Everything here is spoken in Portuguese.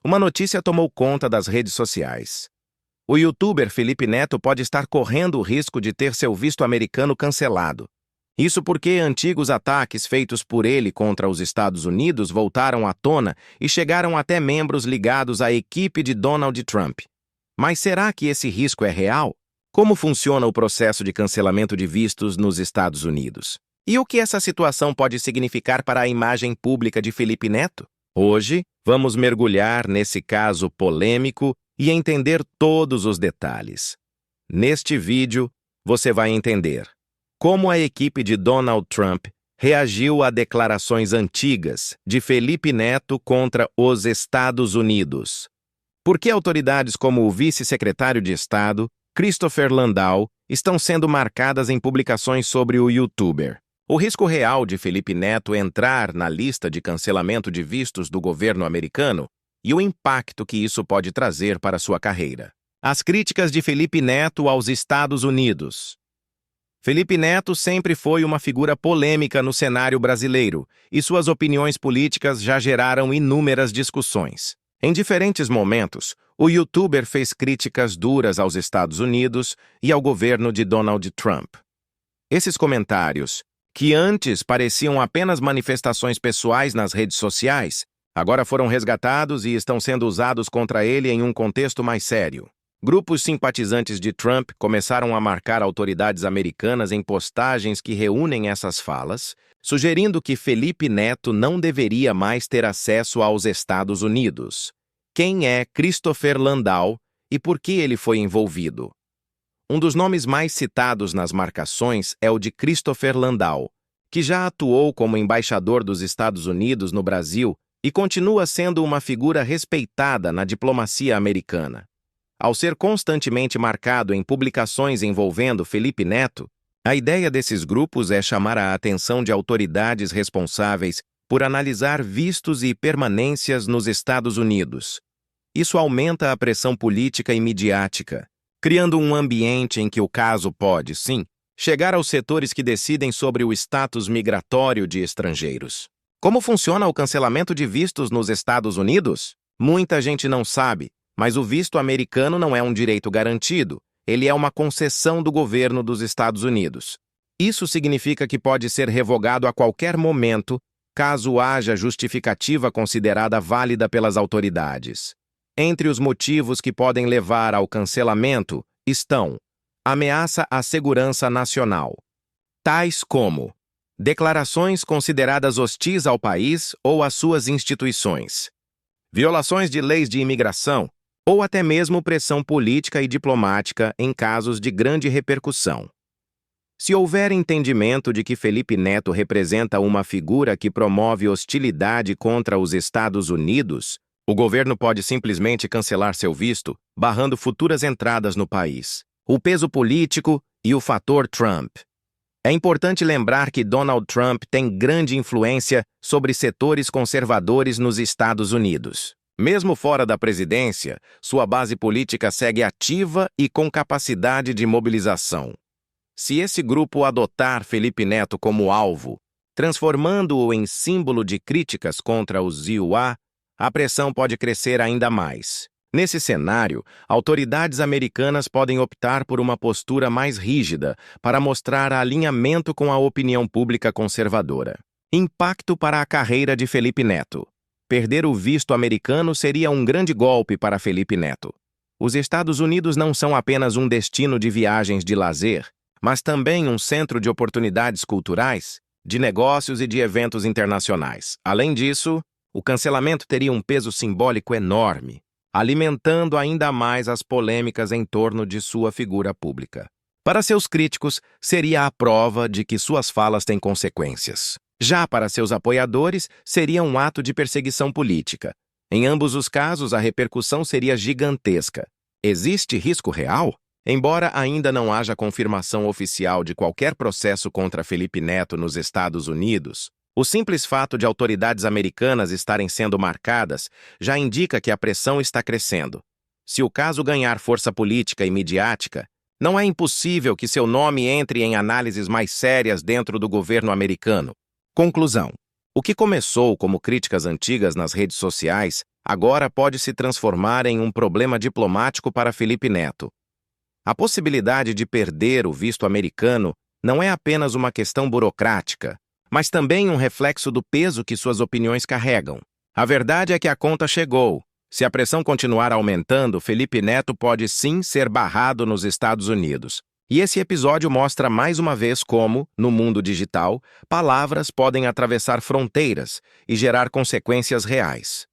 Uma notícia tomou conta das redes sociais. O youtuber Felipe Neto pode estar correndo o risco de ter seu visto americano cancelado. Isso porque antigos ataques feitos por ele contra os Estados Unidos voltaram à tona e chegaram até membros ligados à equipe de Donald Trump. Mas será que esse risco é real? Como funciona o processo de cancelamento de vistos nos Estados Unidos? E o que essa situação pode significar para a imagem pública de Felipe Neto? Hoje, vamos mergulhar nesse caso polêmico e entender todos os detalhes. Neste vídeo, você vai entender como a equipe de Donald Trump reagiu a declarações antigas de Felipe Neto contra os Estados Unidos. Por que autoridades como o vice-secretário de Estado, Christopher Landau, estão sendo marcadas em publicações sobre o youtuber? O risco real de Felipe Neto entrar na lista de cancelamento de vistos do governo americano e o impacto que isso pode trazer para sua carreira. As críticas de Felipe Neto aos Estados Unidos. Felipe Neto sempre foi uma figura polêmica no cenário brasileiro e suas opiniões políticas já geraram inúmeras discussões. Em diferentes momentos, o youtuber fez críticas duras aos Estados Unidos e ao governo de Donald Trump. Esses comentários, que antes pareciam apenas manifestações pessoais nas redes sociais, agora foram resgatados e estão sendo usados contra ele em um contexto mais sério. Grupos simpatizantes de Trump começaram a marcar autoridades americanas em postagens que reúnem essas falas, sugerindo que Felipe Neto não deveria mais ter acesso aos Estados Unidos. Quem é Christopher Landau e por que ele foi envolvido? Um dos nomes mais citados nas marcações é o de Christopher Landau, que já atuou como embaixador dos Estados Unidos no Brasil e continua sendo uma figura respeitada na diplomacia americana. Ao ser constantemente marcado em publicações envolvendo Felipe Neto, a ideia desses grupos é chamar a atenção de autoridades responsáveis por analisar vistos e permanências nos Estados Unidos. Isso aumenta a pressão política e midiática, criando um ambiente em que o caso pode, sim, chegar aos setores que decidem sobre o status migratório de estrangeiros. Como funciona o cancelamento de vistos nos Estados Unidos? Muita gente não sabe, mas o visto americano não é um direito garantido, ele é uma concessão do governo dos Estados Unidos. Isso significa que pode ser revogado a qualquer momento, caso haja justificativa considerada válida pelas autoridades. Entre os motivos que podem levar ao cancelamento estão ameaça à segurança nacional, tais como declarações consideradas hostis ao país ou às suas instituições, violações de leis de imigração, ou até mesmo pressão política e diplomática em casos de grande repercussão. Se houver entendimento de que Felipe Neto representa uma figura que promove hostilidade contra os Estados Unidos, o governo pode simplesmente cancelar seu visto, barrando futuras entradas no país. O peso político e o fator Trump. É importante lembrar que Donald Trump tem grande influência sobre setores conservadores nos Estados Unidos. Mesmo fora da presidência, sua base política segue ativa e com capacidade de mobilização. Se esse grupo adotar Felipe Neto como alvo, transformando-o em símbolo de críticas contra os IUA, a pressão pode crescer ainda mais. Nesse cenário, autoridades americanas podem optar por uma postura mais rígida para mostrar alinhamento com a opinião pública conservadora. Impacto para a carreira de Felipe Neto. Perder o visto americano seria um grande golpe para Felipe Neto. Os Estados Unidos não são apenas um destino de viagens de lazer, mas também um centro de oportunidades culturais, de negócios e de eventos internacionais. Além disso, o cancelamento teria um peso simbólico enorme, alimentando ainda mais as polêmicas em torno de sua figura pública. Para seus críticos, seria a prova de que suas falas têm consequências. Já para seus apoiadores, seria um ato de perseguição política. Em ambos os casos, a repercussão seria gigantesca. Existe risco real? Embora ainda não haja confirmação oficial de qualquer processo contra Felipe Neto nos Estados Unidos, o simples fato de autoridades americanas estarem sendo marcadas já indica que a pressão está crescendo. Se o caso ganhar força política e midiática, não é impossível que seu nome entre em análises mais sérias dentro do governo americano. Conclusão. O que começou como críticas antigas nas redes sociais, agora pode se transformar em um problema diplomático para Felipe Neto. A possibilidade de perder o visto americano não é apenas uma questão burocrática, mas também um reflexo do peso que suas opiniões carregam. A verdade é que a conta chegou. Se a pressão continuar aumentando, Felipe Neto pode sim ser barrado nos Estados Unidos. E esse episódio mostra mais uma vez como, no mundo digital, palavras podem atravessar fronteiras e gerar consequências reais.